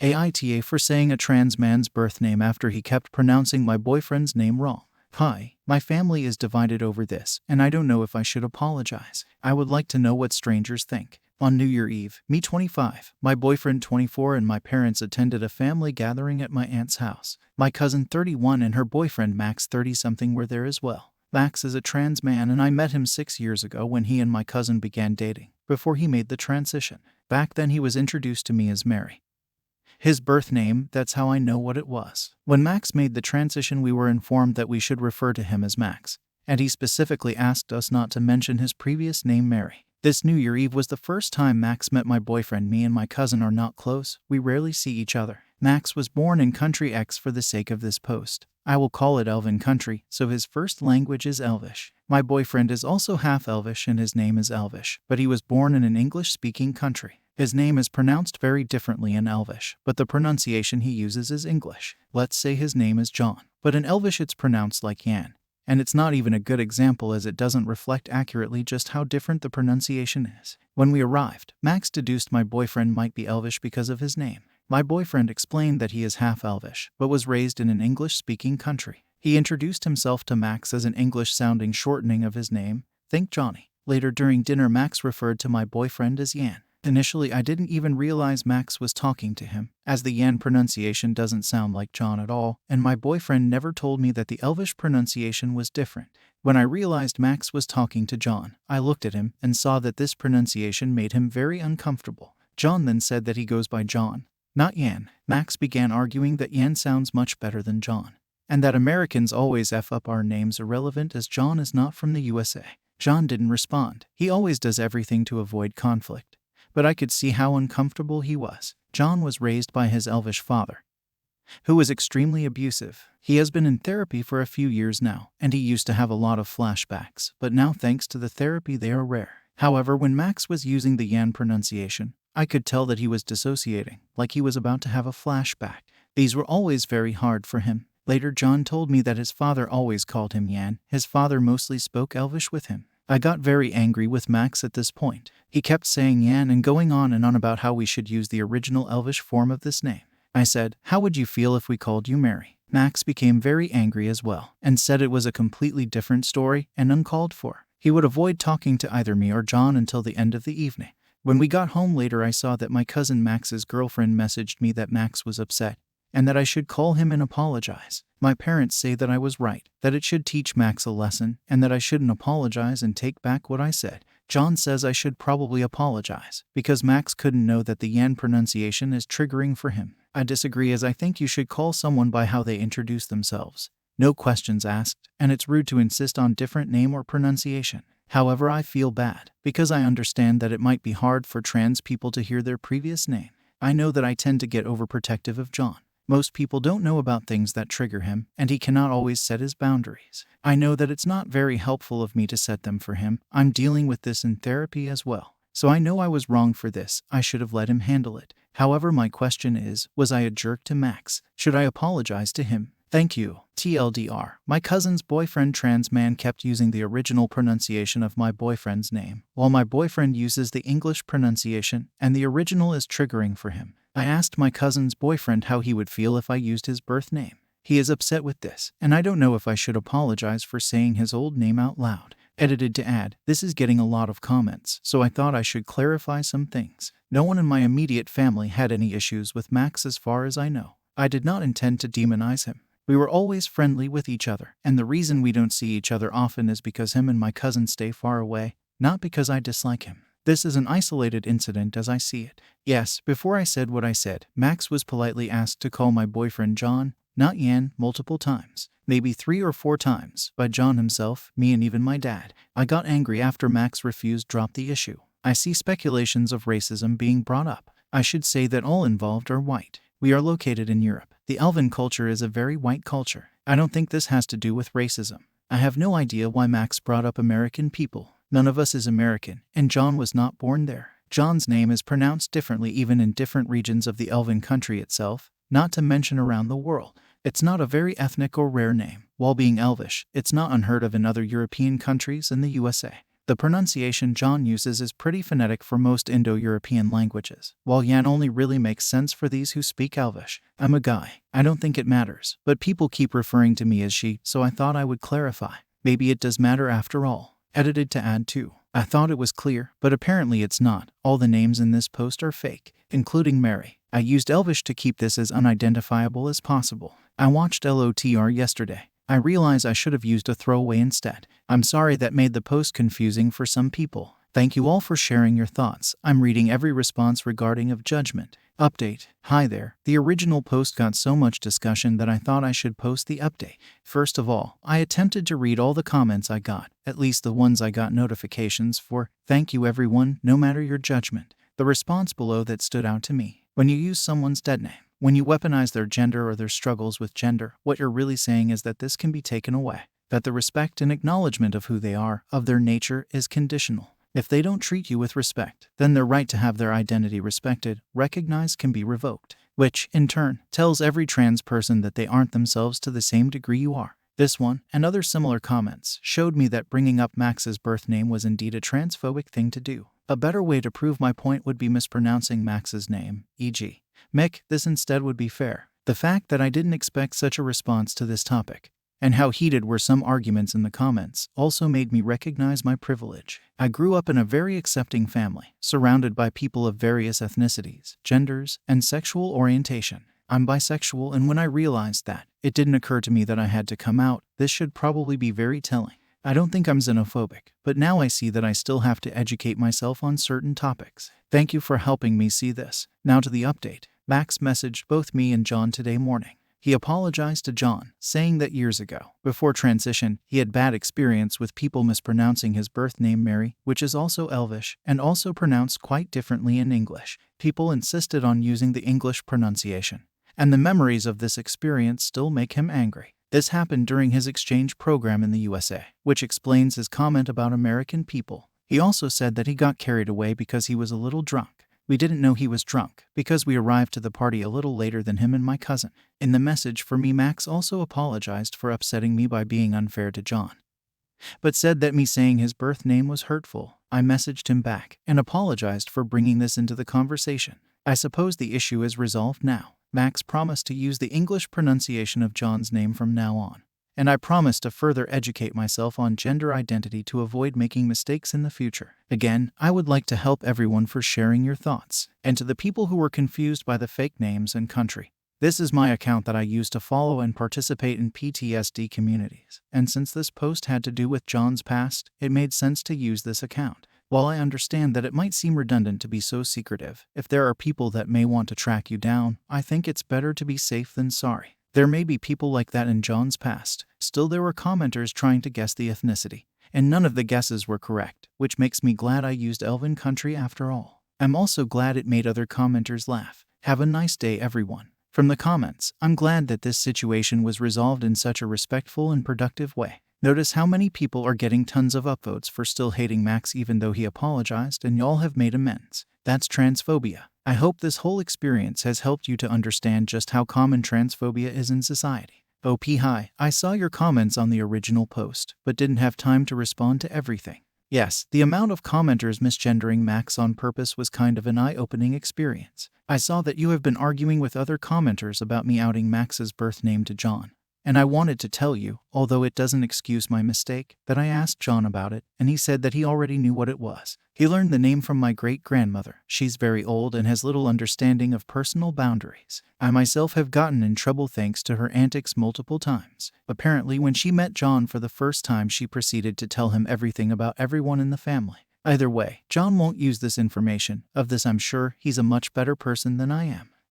AITA for saying a trans man's birth name after he kept pronouncing my boyfriend's name wrong. Hi, my family is divided over this, and I don't know if I should apologize. I would like to know what strangers think. On New Year Eve, me 25, my boyfriend 24 and my parents attended a family gathering at my aunt's house. My cousin 31 and her boyfriend Max 30-something were there as well. Max is a trans man and I met him 6 years ago when he and my cousin began dating, before he made the transition. Back then he was introduced to me as Mary. His birth name, that's how I know what it was. When Max made the transition, we were informed that we should refer to him as Max, and he specifically asked us not to mention his previous name Mary. This New Year Eve was the first time Max met my boyfriend. Me and my cousin are not close, we rarely see each other. Max was born in Country X for the sake of this post. I will call it Elven Country, so his first language is Elvish. My boyfriend is also half Elvish and his name is Elvish, but he was born in an English-speaking country. His name is pronounced very differently in Elvish, but the pronunciation he uses is English. Let's say his name is John, but in Elvish it's pronounced like Jan. And it's not even a good example as it doesn't reflect accurately just how different the pronunciation is. When we arrived, Max deduced my boyfriend might be Elvish because of his name. My boyfriend explained that he is half Elvish, but was raised in an English-speaking country. He introduced himself to Max as an English-sounding shortening of his name, think Johnny. Later during dinner, Max referred to my boyfriend as Jan. Initially, I didn't even realize Max was talking to him, as the Jan pronunciation doesn't sound like John at all, and my boyfriend never told me that the Elvish pronunciation was different. When I realized Max was talking to John, I looked at him and saw that this pronunciation made him very uncomfortable. John then said that he goes by John, not Jan. Max began arguing that Jan sounds much better than John, and that Americans always F up our names irrelevant as John is not from the USA. John didn't respond. He always does everything to avoid conflict. But I could see how uncomfortable he was. John was raised by his Elvish father, who was extremely abusive. He has been in therapy for a few years now, and he used to have a lot of flashbacks, but now thanks to the therapy they are rare. However, when Max was using the Jan pronunciation, I could tell that he was dissociating, like he was about to have a flashback. These were always very hard for him. Later, John told me that his father always called him Jan. His father mostly spoke Elvish with him. I got very angry with Max at this point. He kept saying Jan and going on and on about how we should use the original Elvish form of this name. I said, "How would you feel if we called you Mary?" Max became very angry as well, and said it was a completely different story and uncalled for. He would avoid talking to either me or John until the end of the evening. When we got home later, I saw that my cousin Max's girlfriend messaged me that Max was upset, and that I should call him and apologize. My parents say that I was right, that it should teach Max a lesson, and that I shouldn't apologize and take back what I said. John says I should probably apologize, because Max couldn't know that the Jan pronunciation is triggering for him. I disagree, as I think you should call someone by how they introduce themselves. No questions asked, and it's rude to insist on different name or pronunciation. However, I feel bad, because I understand that it might be hard for trans people to hear their previous name. I know that I tend to get overprotective of John. Most people don't know about things that trigger him, and he cannot always set his boundaries. I know that it's not very helpful of me to set them for him. I'm dealing with this in therapy as well. So I know I was wrong for this. I should have let him handle it. However, my question is, was I a jerk to Max? Should I apologize to him? Thank you. TLDR. My cousin's boyfriend trans man kept using the original pronunciation of my boyfriend's name, while my boyfriend uses the English pronunciation, and the original is triggering for him. I asked my cousin's boyfriend how he would feel if I used his birth name. He is upset with this, and I don't know if I should apologize for saying his old name out loud. Edited to add, this is getting a lot of comments, so I thought I should clarify some things. No one in my immediate family had any issues with Max as far as I know. I did not intend to demonize him. We were always friendly with each other, and the reason we don't see each other often is because him and my cousin stay far away, not because I dislike him. This is an isolated incident as I see it. Yes, before I said what I said, Max was politely asked to call my boyfriend John, not Jan, multiple times. Maybe 3 or 4 times, by John himself, me and even my dad. I got angry after Max refused to drop the issue. I see speculations of racism being brought up. I should say that all involved are white. We are located in Europe. The Elven culture is a very white culture. I don't think this has to do with racism. I have no idea why Max brought up American people. None of us is American, and John was not born there. John's name is pronounced differently even in different regions of the Elven country itself, not to mention around the world. It's not a very ethnic or rare name. While being Elvish, it's not unheard of in other European countries and the USA. The pronunciation John uses is pretty phonetic for most Indo-European languages, while Yan only really makes sense for these who speak Elvish. I'm a guy. I don't think it matters, but people keep referring to me as she, so I thought I would clarify. Maybe it does matter after all. Edited to add to. I thought it was clear, but apparently it's not. All the names in this post are fake, including Mary. I used Elvish to keep this as unidentifiable as possible. I watched LOTR yesterday. I realize I should have used a throwaway instead. I'm sorry that made the post confusing for some people. Thank you all for sharing your thoughts. I'm reading every response regarding of judgment. Update. Hi there. The original post got so much discussion that I thought I should post the update. First of all, I attempted to read all the comments I got, at least the ones I got notifications for. Thank you everyone, no matter your judgment. The response below that stood out to me. When you use someone's dead name, when you weaponize their gender or their struggles with gender, what you're really saying is that this can be taken away. That the respect and acknowledgement of who they are, of their nature, is conditional. If they don't treat you with respect, then their right to have their identity respected, recognized, can be revoked. Which, in turn, tells every trans person that they aren't themselves to the same degree you are. This one, and other similar comments, showed me that bringing up Max's birth name was indeed a transphobic thing to do. A better way to prove my point would be mispronouncing Max's name, e.g. Mick. This instead would be fair. The fact that I didn't expect such a response to this topic, and how heated were some arguments in the comments, also made me recognize my privilege. I grew up in a very accepting family, surrounded by people of various ethnicities, genders, and sexual orientation. I'm bisexual, and when I realized that, it didn't occur to me that I had to come out. This should probably be very telling. I don't think I'm xenophobic, but now I see that I still have to educate myself on certain topics. Thank you for helping me see this. Now to the update. Max messaged both me and John today morning. He apologized to John, saying that years ago, before transition, he had bad experience with people mispronouncing his birth name Mary, which is also Elvish, and also pronounced quite differently in English. People insisted on using the English pronunciation, and the memories of this experience still make him angry. This happened during his exchange program in the USA, which explains his comment about American people. He also said that he got carried away because he was a little drunk. We didn't know he was drunk, because we arrived to the party a little later than him and my cousin. In the message for me, Max also apologized for upsetting me by being unfair to John, but said that me saying his birth name was hurtful. I messaged him back and apologized for bringing this into the conversation. I suppose the issue is resolved now. Max promised to use the English pronunciation of John's name from now on, and I promised to further educate myself on gender identity to avoid making mistakes in the future. Again, I would like to help everyone for sharing your thoughts. And to the people who were confused by the fake names and country, this is my account that I use to follow and participate in PTSD communities. And since this post had to do with John's past, it made sense to use this account. While I understand that it might seem redundant to be so secretive, if there are people that may want to track you down, I think it's better to be safe than sorry. There may be people like that in John's past. Still, there were commenters trying to guess the ethnicity, and none of the guesses were correct, which makes me glad I used Elven country after all. I'm also glad it made other commenters laugh. Have a nice day, everyone. From the comments, I'm glad that this situation was resolved in such a respectful and productive way. Notice how many people are getting tons of upvotes for still hating Max even though he apologized and y'all have made amends. That's transphobia. I hope this whole experience has helped you to understand just how common transphobia is in society. OP hi, I saw your comments on the original post, but didn't have time to respond to everything. Yes, the amount of commenters misgendering Max on purpose was kind of an eye-opening experience. I saw that you have been arguing with other commenters about me outing Max's birth name to John. And I wanted to tell you, although it doesn't excuse my mistake, that I asked John about it, and he said that he already knew what it was. He learned the name from my great-grandmother. She's very old and has little understanding of personal boundaries. I myself have gotten in trouble thanks to her antics multiple times. Apparently, when she met John for the first time, she proceeded to tell him everything about everyone in the family. Either way, John won't use this information. Of this I'm sure, he's a much better person than I am.